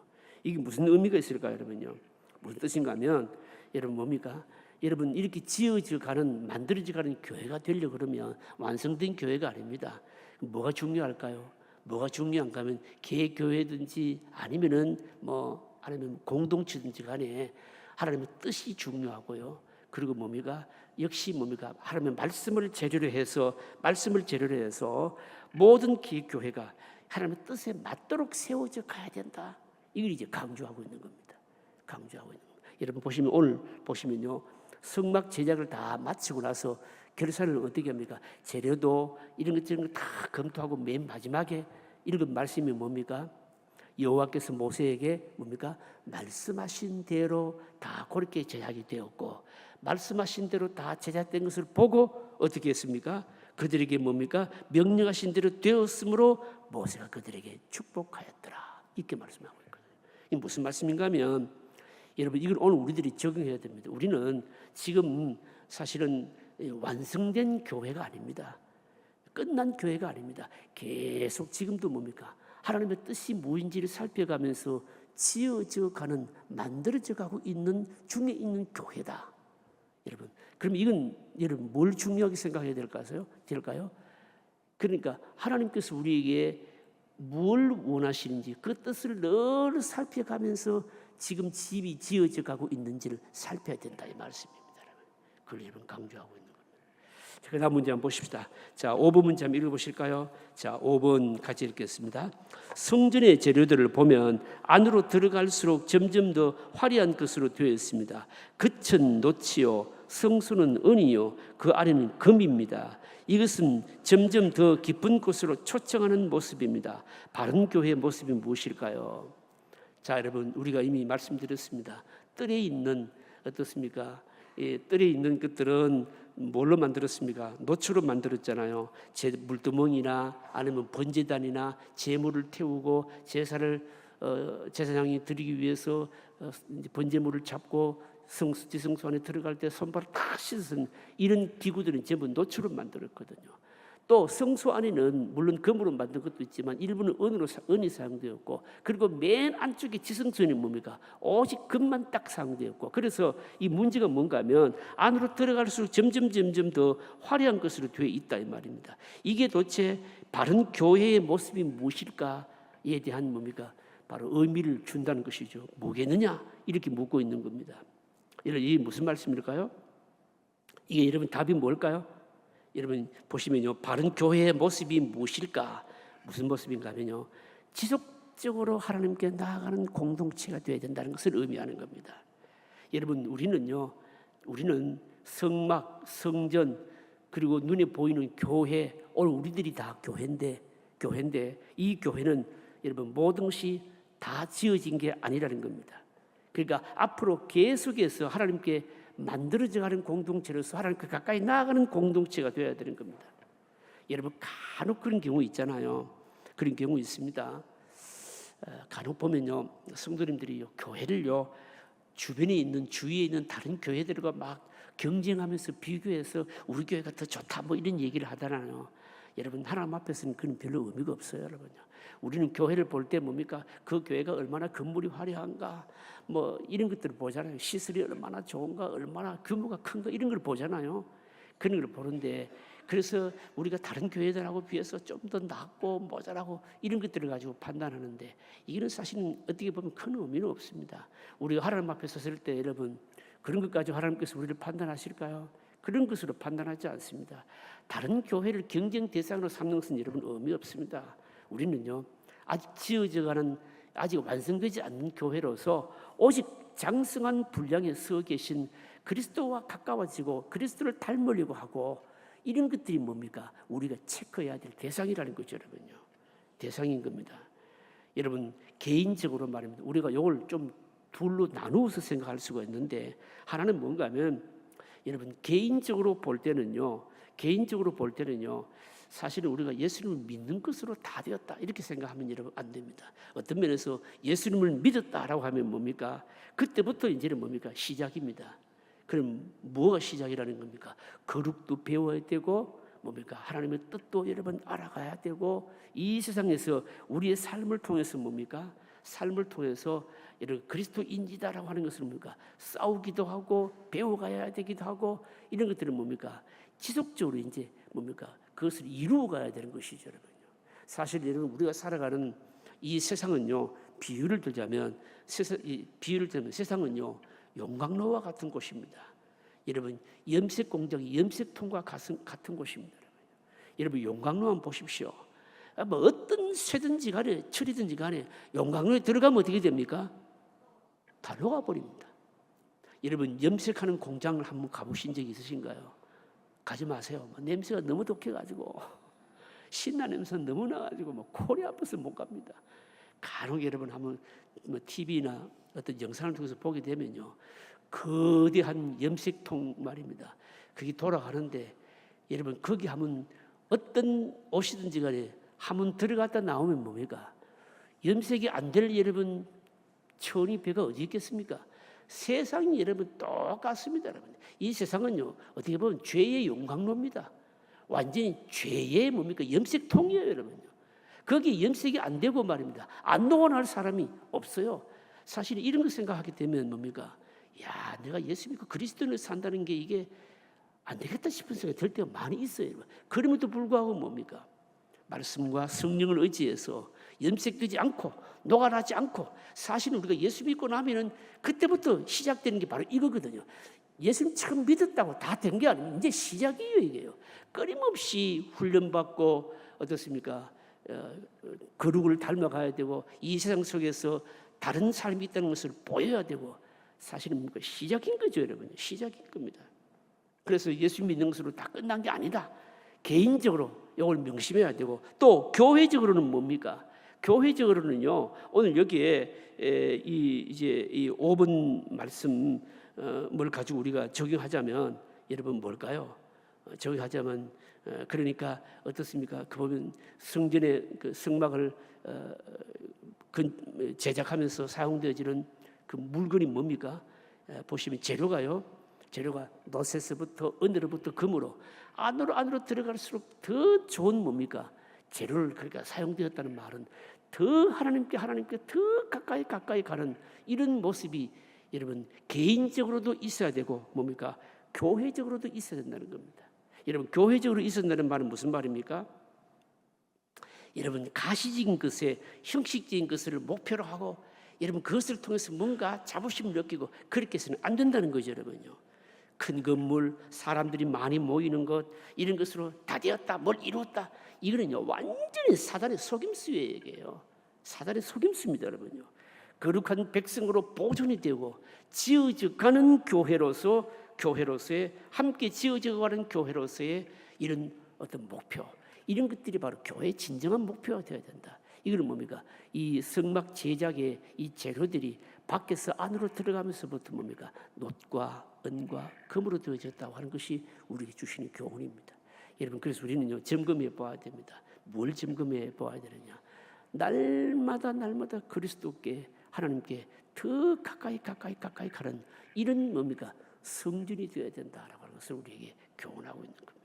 이게 무슨 의미가 있을까요, 여러분요? 무슨 뜻인가 하면 여러분 뭡니까? 여러분 이렇게 지어져 가는, 만들어져 가는 교회가 되려고 그러면 완성된 교회가 아닙니다. 뭐가 중요할까요? 뭐가 중요한가 하면 개교회든지 아니면은 아니면 공동체든지 간에 하나님의 뜻이 중요하고요. 그리고 뭡니까? 역시 뭡니까? 하나님의 말씀을 재료로 해서 모든 교회가 하나님의 뜻에 맞도록 세워져 가야 된다. 이걸 이제 강조하고 있는 겁니다. 강조하고 있는 겁니다. 여러분 보시면 오늘 보시면요, 성막 제작을 다 마치고 나서 결산을 어떻게 합니까? 재료도 이런 것 저런 거 다 검토하고 맨 마지막에 읽은 말씀이 뭡니까? 여호와께서 모세에게 뭡니까? 말씀하신 대로 다 그렇게 제작이 되었고 말씀하신 대로 다 제작된 것을 보고 어떻게 했습니까? 그들에게 뭡니까? 명령하신 대로 되었으므로 모세가 그들에게 축복하였더라. 이렇게 말씀하고 있거든요. 이게 무슨 말씀인가 하면 여러분 이걸 오늘 우리들이 적용해야 됩니다. 우리는 지금 사실은 완성된 교회가 아닙니다. 끝난 교회가 아닙니다. 계속 지금도 뭡니까? 하나님의 뜻이 무엇인지를 살펴가면서 지어져 가는, 만들어져 가고 있는 중에 있는 교회다. 여러분, 그럼 이건 여러분 뭘 중요하게 생각해야 될까요? 그러니까 하나님께서 우리에게 뭘 원하시는지 그 뜻을 늘 살펴가면서 지금 집이 지어져 가고 있는지를 살펴야 된다 이 말씀입니다. 그걸 여러분 강조하고 있는 겁니다. 그 다음 문제 한번 보십시다. 자, 5번 문제 한번 읽어보실까요? 자, 5번 같이 읽겠습니다. 성전의 재료들을 보면 안으로 들어갈수록 점점 더 화려한 것으로 되어 있습니다. 겉은 노치요, 성소는 은이요, 그 아래는 금입니다. 이것은 점점 더 깊은 곳으로 초청하는 모습입니다. 바른 교회의 모습이 무엇일까요? 자, 여러분 우리가 이미 말씀드렸습니다. 뜰에 있는 어떻습니까? 뜰에 있는 것들은 뭘로 만들었습니까? 노초로 만들었잖아요. 물두멍이나 아니면 번제단이나 제물을 태우고 제사장이 드리기 위해서 번제물을 잡고 지성소 안에 들어갈 때 손발을 탁 씻은 이런 기구들은 전부 노초로 만들었거든요. 또 성소 안에는 물론 금으로 만든 것도 있지만 일부는 은이 사용되었고, 그리고 맨 안쪽에 지성소에는 뭡니까? 오직 금만 딱 사용되었고, 그래서 이 문제가 뭔가 하면 안으로 들어갈수록 점점 더 화려한 것으로 되어 있다 이 말입니다. 이게 도대체 바른 교회의 모습이 무엇일까에 대한 뭡니까? 바로 의미를 준다는 것이죠. 뭐겠느냐? 이렇게 묻고 있는 겁니다. 이게 무슨 말씀일까요? 이게 여러분 답이 뭘까요? 여러분 보시면요, 바른 교회의 모습이 무엇일까? 무슨 모습인가 하면요, 지속적으로 하나님께 나아가는 공동체가 되어야 된다는 것을 의미하는 겁니다. 여러분 우리는 성막, 성전, 그리고 눈에 보이는 교회, 오늘 우리들이 다 교회인데 이 교회는 여러분 모든 것이 다 지어진 게 아니라는 겁니다. 그러니까 앞으로 계속해서 하나님께 만들어져가는 공동체로서 하나님께 가까이 나아가는 공동체가 되어야 되는 겁니다. 여러분 간혹 그런 경우 있잖아요. 그런 경우 있습니다. 간혹 보면요, 성도님들이 교회를요 주변에 있는 주위에 있는 다른 교회들과 막 경쟁하면서 비교해서 우리 교회가 더 좋다 뭐 이런 얘기를 하잖아요. 여러분 하나님 앞에서는 그런 별로 의미가 없어요, 여러분요. 우리는 교회를 볼 때 뭡니까? 그 교회가 얼마나 건물이 화려한가, 뭐 이런 것들을 보잖아요. 시설이 얼마나 좋은가, 얼마나 규모가 큰가 이런 걸 보잖아요. 그런 걸 보는데, 그래서 우리가 다른 교회들하고 비해서 좀 더 낫고 모자라고 이런 것들을 가지고 판단하는데, 이거는 사실은 어떻게 보면 큰 의미는 없습니다. 우리가 하나님 앞에 섰을 때 여러분 그런 것 가지고 하나님께서 우리를 판단하실까요? 그런 것으로 판단하지 않습니다. 다른 교회를 경쟁 대상으로 삼는 것은 여러분 의미 없습니다. 우리는요 아직 지어져가는, 아직 완성되지 않는 교회로서 오직 장성한 분량에 서 계신 그리스도와 가까워지고 그리스도를 닮으려고 하고 이런 것들이 뭡니까? 우리가 체크해야 될 대상이라는 거죠, 여러분요. 대상인 겁니다. 여러분 개인적으로 말입니다. 우리가 이걸 좀 둘로 나누어서 생각할 수가 있는데, 하나는 뭔가 하면 여러분 개인적으로 볼 때는요 사실은 우리가 예수님을 믿는 것으로 다 되었다 이렇게 생각하면 여러분 안 됩니다. 어떤 면에서 예수님을 믿었다라고 하면 뭡니까? 그때부터 이제는 뭡니까? 시작입니다. 그럼 뭐가 시작이라는 겁니까? 거룩도 배워야 되고 뭡니까? 하나님의 뜻도 여러분 알아가야 되고, 이 세상에서 우리의 삶을 통해서 뭡니까? 삶을 통해서 이런 그리스도인이다라고 하는 것은 뭡니까? 싸우기도 하고 배워가야 되기도 하고 이런 것들은 뭡니까? 지속적으로 이제 뭡니까? 그것을 이루어가야 되는 것이죠, 여러분요. 사실 여러분 우리가 살아가는 이 세상은요, 비유를 들자면 세상은요 용광로와 같은 곳입니다. 여러분 염색 공장이 염색통과 같은 곳입니다. 여러분 용광로만 보십시오. 뭐 어떤 쇠든지 간에 철이든지 간에 용광로에 들어가면 어떻게 됩니까? 다 녹아버립니다. 여러분 염색하는 공장을 한번 가보신 적이 있으신가요? 가지 마세요. 냄새가 너무 독해가지고 신나 냄새 너무 나가지고 뭐 코리 아파서 못 갑니다. 간혹 여러분 한번 뭐 TV나 어떤 영상을 통해서 보게 되면요, 거대한 염색통 말입니다. 그게 돌아가는데 여러분 거기 하면 어떤 옷이든지 간에 한번 들어갔다 나오면 뭡니까? 염색이 안 될 여러분 천이 배가 어디 있겠습니까? 세상이 여러분 똑같습니다. 여러분. 이 세상은요, 어떻게 보면 죄의 용광로입니다. 완전히 죄의 뭡니까? 염색통이에요, 여러분요. 거기 염색이 안 되고 말입니다. 안 녹아날 사람이 없어요. 사실 이런 거 생각하게 되면 뭡니까? 야, 내가 예수 믿고 그리스도를 산다는 게 이게 안 되겠다 싶은 생각이 들 때가 많이 있어요. 그럼에도 불구하고 뭡니까? 말씀과 성령을 의지해서 염색되지 않고 녹아나지 않고, 사실은 우리가 예수 믿고 나면은 그때부터 시작되는 게 바로 이거거든요. 예수님 처음 믿었다고 다 된 게 아니에요. 이제 시작이에요, 이게요. 끊임없이 훈련받고 어떻습니까? 거룩을 닮아가야 되고 이 세상 속에서 다른 삶이 있다는 것을 보여야 되고, 사실은 시작인 거죠, 여러분. 시작인 겁니다. 그래서 예수 믿는 것으로 다 끝난 게 아니다. 개인적으로 이걸 명심해야 되고, 또 교회적으로는 뭡니까? 교회적으로는요, 오늘 여기에 이 5번 말씀을 가지고 우리가 적용하자면, 여러분 뭘까요? 적용하자면, 그러니까 어떻습니까? 그 보면 성전의 그 성막을 제작하면서 사용되어지는 그 물건이 뭡니까? 보시면 재료가 노세스부터 은으로부터 금으로 안으로 들어갈수록 더 좋은 뭡니까? 재료를 그러니까 사용되었다는 말은 더 하나님께 더 가까이 가는 이런 모습이 여러분 개인적으로도 있어야 되고 뭡니까? 교회적으로도 있어야 된다는 겁니다. 여러분 교회적으로 있어야 된다는 말은 무슨 말입니까? 여러분 가시적인 것에 형식적인 것을 목표로 하고 여러분 그것을 통해서 뭔가 자부심을 느끼고 그렇게 해서는 안 된다는 거죠, 여러분요. 큰 건물, 사람들이 많이 모이는 것 이런 것으로 다 되었다, 뭘 이루었다, 이거는요 완전히 사단의 속임수예요. 사단의 속임수입니다, 여러분요. 거룩한 백성으로 보존이 되고 지어져가는 교회로서의 함께 지어져가는 교회로서의 이런 어떤 목표, 이런 것들이 바로 교회의 진정한 목표가 되어야 된다. 이거는 뭡니까? 이 성막 제작의 이 재료들이 밖에서 안으로 들어가면서부터 뭡니까? 놋과 은과 금으로 되어졌다고 하는 것이 우리에게 주시는 교훈입니다. 여러분 그래서 우리는요 점검해 보아야 됩니다. 뭘 점검해 보아야 되느냐? 날마다 그리스도께 하나님께 더 가까이 가는 이런 뭡니까? 성전이 되어야 된다라고 하는 것을 우리에게 교훈하고 있는 겁니다.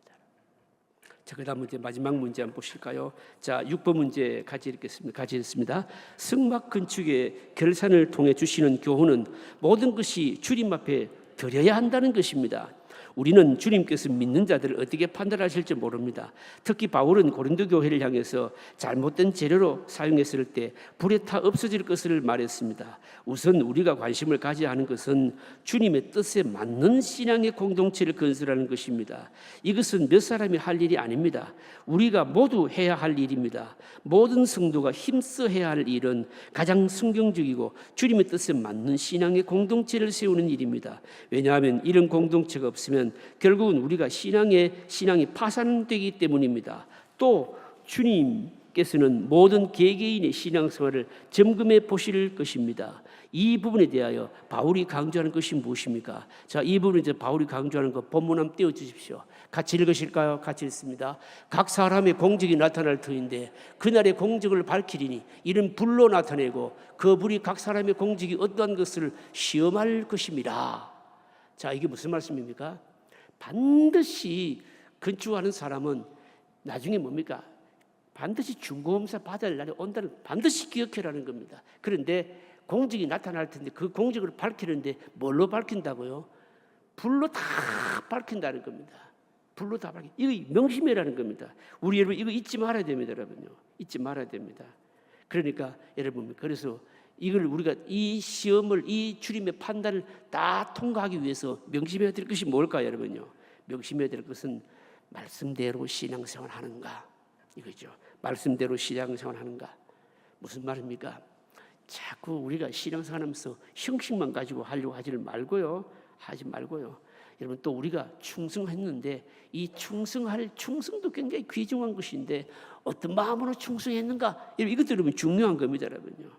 자, 그다음 문제 마지막 문제 한번 보실까요? 자, 6번 문제 같이 읽겠습니다. 성막 건축의 결산을 통해 주시는 교훈은 모든 것이 주님 앞에 드려야 한다는 것입니다. 우리는 주님께서 믿는 자들을 어떻게 판단하실지 모릅니다. 특히 바울은 고린도 교회를 향해서 잘못된 재료로 사용했을 때 불에 타 없어질 것을 말했습니다. 우선 우리가 관심을 가져야 하는 것은 주님의 뜻에 맞는 신앙의 공동체를 건설하는 것입니다. 이것은 몇 사람이 할 일이 아닙니다. 우리가 모두 해야 할 일입니다. 모든 성도가 힘써 해야 할 일은 가장 성경적이고 주님의 뜻에 맞는 신앙의 공동체를 세우는 일입니다. 왜냐하면 이런 공동체가 없으면 결국은 우리가 신앙이 파산되기 때문입니다. 또 주님께서는 모든 개개인의 신앙생활을 점검해 보실 것입니다. 이 부분에 대하여 바울이 강조하는 것이 무엇입니까? 자, 이 부분에 이제 바울이 강조하는 것 본문 한번 띄워 주십시오. 같이 읽으실까요? 같이 읽습니다. 각 사람의 공적이 나타날 터인데 그날의 공적을 밝히리니 이는 불로 나타내고 그 불이 각 사람의 공적이 어떠한 것을 시험할 것입니다. 자, 이게 무슨 말씀입니까? 반드시 건축하는 사람은 나중에 뭡니까? 반드시 중고검사 받아야 할 날이 온다는 반드시 기억해라는 겁니다. 그런데 공적이 나타날 텐데 그 공적을 밝히는데 뭘로 밝힌다고요? 불로 다 밝힌다는 겁니다. 불로 다 밝힌. 이거 명심해라는 겁니다. 우리 여러분 이거 잊지 말아야 됩니다, 여러분요. 잊지 말아야 됩니다. 그러니까 여러분 그래서 이걸 우리가 이 시험을 이 주님의 판단을 다 통과하기 위해서 명심해야 될 것이 뭘까요, 여러분요? 명심해야 될 것은 말씀대로 신앙생활 하는가 이거죠. 말씀대로 신앙생활 하는가. 무슨 말입니까? 자꾸 우리가 신앙생활하면서 형식만 가지고 하려고 하지 말고요. 여러분 또 우리가 충성했는데 이 충성도 굉장히 귀중한 것인데 어떤 마음으로 충성했는가? 이것도 여러분 중요한 겁니다, 여러분요.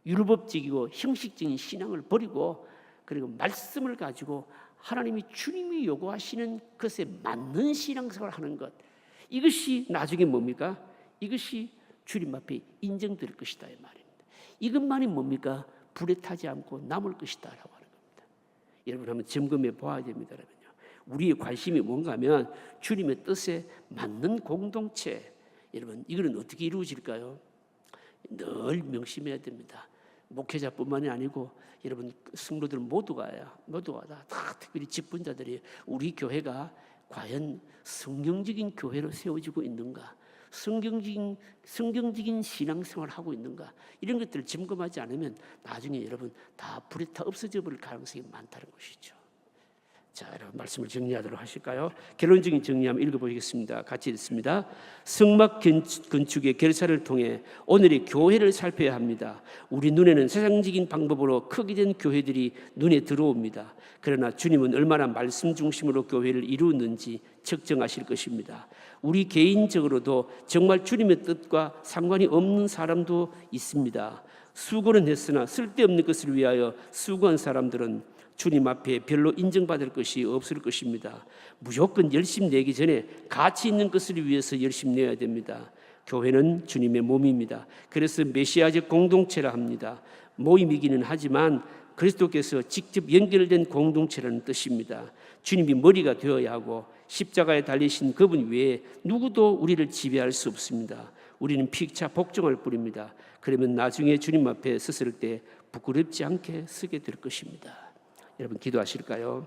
율법적이고 형식적인 신앙을 버리고 그리고 말씀을 가지고 하나님이 주님이 요구하시는 것에 맞는 신앙생활을 하는 것, 이것이 나중에 뭡니까? 이것이 주님 앞에 인정될 것이다 이 말입니다. 이것만이 뭡니까? 불에 타지 않고 남을 것이다라고 하는 겁니다. 여러분 한번 점검해 봐야 됩니다. 여러분요. 우리의 관심이 뭔가 하면 주님의 뜻에 맞는 공동체, 여러분 이거는 어떻게 이루어질까요? 늘 명심해야 됩니다. 목회자뿐만이 아니고 여러분 성도들 모두가 다 특별히 직분자들이 우리 교회가 과연 성경적인 교회로 세워지고 있는가, 성경적인 신앙생활을 하고 있는가, 이런 것들을 점검하지 않으면 나중에 여러분 다 불에 타 없어져 버릴 가능성이 많다는 것이죠. 자, 여러분 말씀을 정리하도록 하실까요? 결론적인 정리 한번 읽어보겠습니다. 같이 읽습니다. 성막 건축의 결사를 통해 오늘의 교회를 살펴야 합니다. 우리 눈에는 세상적인 방법으로 크게 된 교회들이 눈에 들어옵니다. 그러나 주님은 얼마나 말씀 중심으로 교회를 이루었는지 측정하실 것입니다. 우리 개인적으로도 정말 주님의 뜻과 상관이 없는 사람도 있습니다. 수고는 했으나 쓸데없는 것을 위하여 수고한 사람들은 주님 앞에 별로 인정받을 것이 없을 것입니다. 무조건 열심 내기 전에 가치 있는 것을 위해서 열심 내야 됩니다. 교회는 주님의 몸입니다. 그래서 메시아적 공동체라 합니다. 모임이기는 하지만 그리스도께서 직접 연결된 공동체라는 뜻입니다. 주님이 머리가 되어야 하고 십자가에 달리신 그분 외에 누구도 우리를 지배할 수 없습니다. 우리는 피차 복종할 뿐입니다. 그러면 나중에 주님 앞에 섰을 때 부끄럽지 않게 서게 될 것입니다. 여러분 기도하실까요?